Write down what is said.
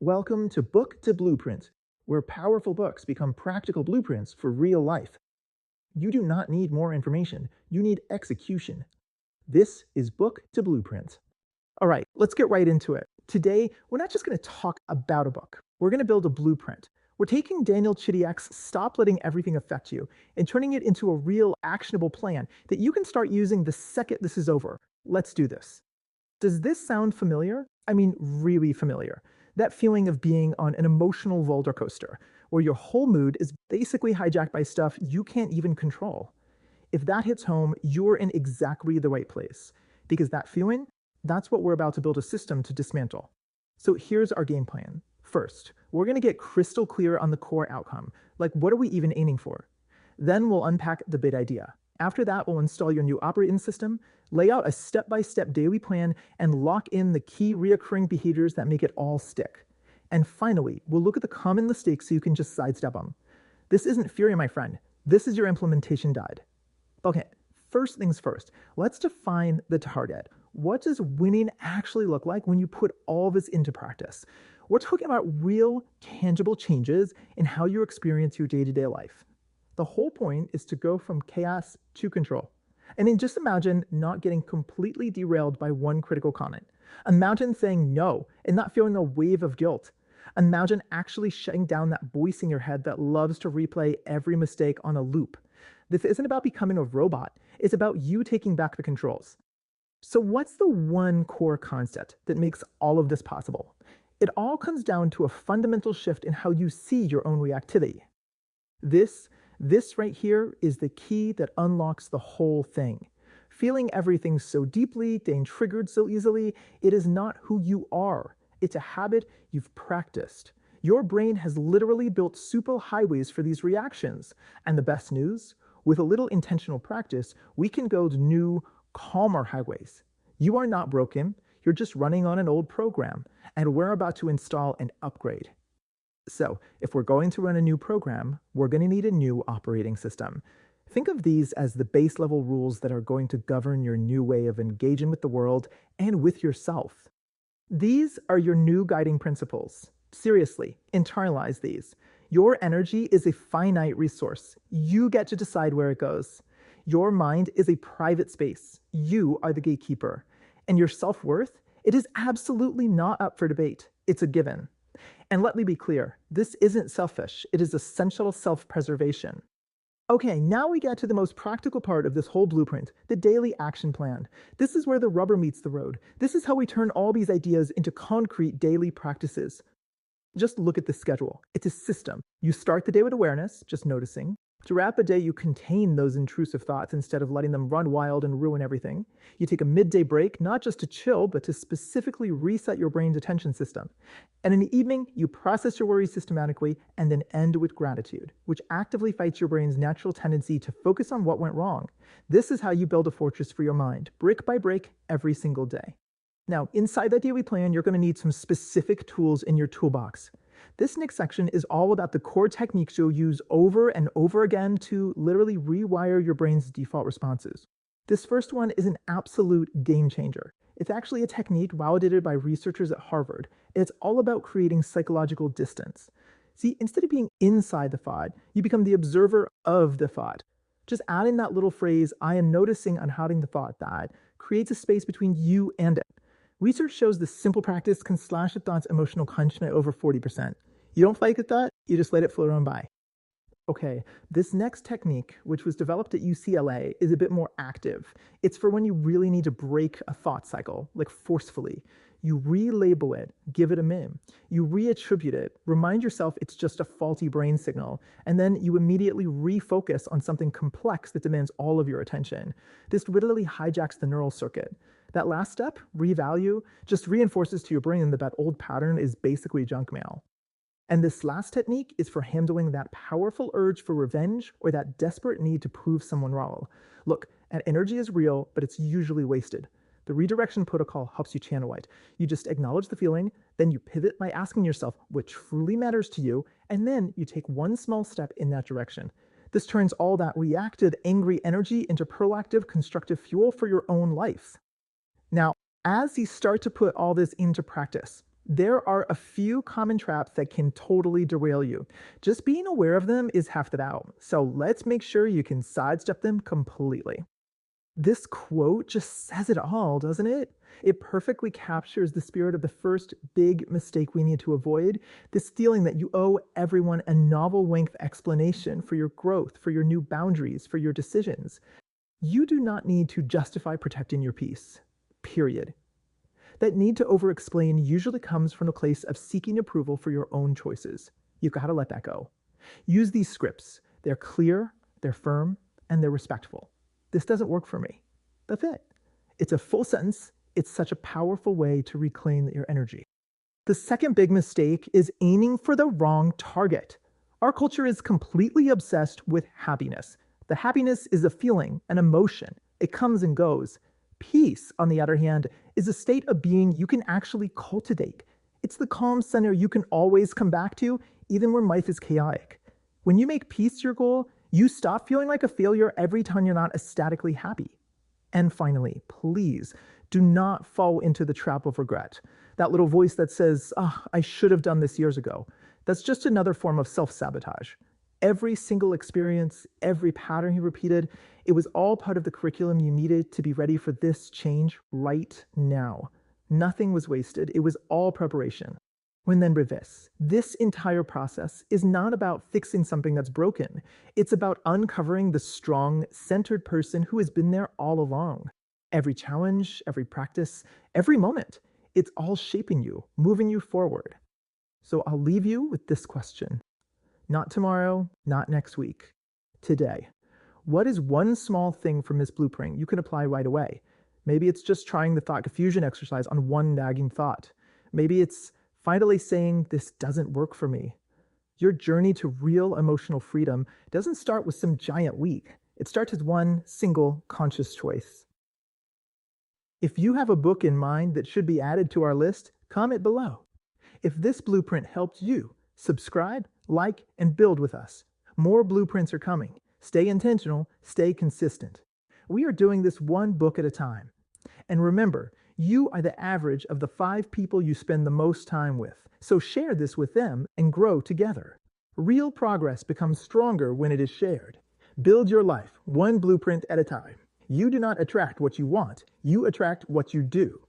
Welcome to Book to Blueprint, where powerful books become practical blueprints for real life. You do not need more information, you need execution. This is Book to Blueprint. All right, let's get right into it. Today, we're not just going to talk about a book, we're going to build a blueprint. We're taking Daniel Chidiac's Stop Letting Everything Affect You and turning it into a real actionable plan that you can start using the second this is over. Let's do this. Does this sound familiar? I mean, really familiar. That feeling of being on an emotional roller coaster, where your whole mood is basically hijacked by stuff you can't even control. If that hits home, you're in exactly the right place. Because that feeling, that's what we're about to build a system to dismantle. So here's our game plan. First, we're going to get crystal clear on the core outcome, like what are we even aiming for? Then we'll unpack the big idea. After that, we'll install your new operating system, lay out a step-by-step daily plan, and lock in the key reoccurring behaviors that make it all stick. And finally, we'll look at the common mistakes so you can just sidestep them. This isn't theory, my friend. This is your implementation guide. Okay, first things first, let's define the target. What does winning actually look like when you put all this into practice? We're talking about real, tangible changes in how you experience your day-to-day life. The whole point is to go from chaos to control. And then just imagine not getting completely derailed by one critical comment. Imagine saying no and not feeling a wave of guilt. Imagine actually shutting down that voice in your head that loves to replay every mistake on a loop. This isn't about becoming a robot, it's about you taking back the controls. So, what's the one core concept that makes all of this possible? It all comes down to a fundamental shift in how you see your own reactivity. This this right here is the key that unlocks the whole thing. Feeling everything so deeply, getting triggered so easily, it is not who you are. It's a habit you've practiced. Your brain has literally built super highways for these reactions. And the best news? With a little intentional practice, we can build new, calmer highways. You are not broken, you're just running on an old program, and we're about to install an upgrade. So, if we're going to run a new program, we're going to need a new operating system. Think of these as the base level rules that are going to govern your new way of engaging with the world and with yourself. These are your new guiding principles. Seriously, internalize these. Your energy is a finite resource. You get to decide where it goes. Your mind is a private space. You are the gatekeeper. And your self-worth, it is absolutely not up for debate. It's a given. And let me be clear, this isn't selfish, it is essential self-preservation. Okay, now we get to the most practical part of this whole blueprint, the daily action plan. This is where the rubber meets the road. This is how we turn all these ideas into concrete daily practices. Just look at the schedule. It's a system. You start the day with awareness, just noticing. To wrap a day, you contain those intrusive thoughts instead of letting them run wild and ruin everything. You take a midday break, not just to chill, but to specifically reset your brain's attention system. And in the evening, you process your worries systematically and then end with gratitude, which actively fights your brain's natural tendency to focus on what went wrong. This is how you build a fortress for your mind, brick by brick, every single day. Now, inside that daily plan, you're going to need some specific tools in your toolbox. This next section is all about the core techniques you'll use over and over again to literally rewire your brain's default responses. This first one is an absolute game changer. It's actually a technique validated by researchers at Harvard. It's all about creating psychological distance. See, instead of being inside the thought, you become the observer of the thought. Just add in that little phrase, I am noticing on having the thought, that creates a space between you and it. Research shows this simple practice can slash a thought's emotional content by over 40%. You don't fight with that, you just let it float on by. Okay, this next technique, which was developed at UCLA, is a bit more active. It's for when you really need to break a thought cycle, like forcefully. You relabel it, give it a name. You reattribute it, remind yourself it's just a faulty brain signal, and then you immediately refocus on something complex that demands all of your attention. This literally hijacks the neural circuit. That last step, revalue, just reinforces to your brain that old pattern is basically junk mail. And this last technique is for handling that powerful urge for revenge or that desperate need to prove someone wrong. Look, an energy is real, but it's usually wasted. The redirection protocol helps you channel it. You just acknowledge the feeling, then you pivot by asking yourself what truly matters to you, and then you take one small step in that direction. This turns all that reactive, angry energy into proactive, constructive fuel for your own life. Now, as you start to put all this into practice, There are a few common traps that can totally derail you. Just being aware of them is half the battle. So let's make sure you can sidestep them completely. This quote just says it all, doesn't it? It perfectly captures the spirit of the first big mistake we need to avoid, this feeling that you owe everyone a novel length explanation for your growth, for your new boundaries, for your decisions. You do not need to justify protecting your peace. Period. That need to over-explain usually comes from a place of seeking approval for your own choices. You've got to let that go. Use these scripts. They're clear, they're firm, and they're respectful. This doesn't work for me. That's it. It's a full sentence. It's such a powerful way to reclaim your energy. The second big mistake is aiming for the wrong target. Our culture is completely obsessed with happiness. The happiness is a feeling, an emotion. It comes and goes. Peace, on the other hand, is a state of being you can actually cultivate. It's the calm center you can always come back to, even when life is chaotic. When you make peace your goal, you stop feeling like a failure every time you're not ecstatically happy. And finally, please do not fall into the trap of regret. That little voice that says, I should have done this years ago. That's just another form of self-sabotage. Every single experience, every pattern you repeated, it was all part of the curriculum you needed to be ready for this change right now. Nothing was wasted. It was all preparation. When then reverse, this entire process is not about fixing something that's broken. It's about uncovering the strong, centered person who has been there all along. Every challenge, every practice, every moment, it's all shaping you, moving you forward. So I'll leave you with this question. Not tomorrow, not next week. Today. What is one small thing from this blueprint you can apply right away? Maybe it's just trying the thought diffusion exercise on one nagging thought. Maybe it's finally saying, this doesn't work for me. Your journey to real emotional freedom doesn't start with some giant leap. It starts with one single conscious choice. If you have a book in mind that should be added to our list, comment below. If this blueprint helped you, subscribe, like, and build with us. More blueprints are coming. Stay intentional, stay consistent. We are doing this one book at a time. And remember, you are the average of the 5 people you spend the most time with. So share this with them and grow together. Real progress becomes stronger when it is shared. Build your life one blueprint at a time. You do not attract what you want. You attract what you do.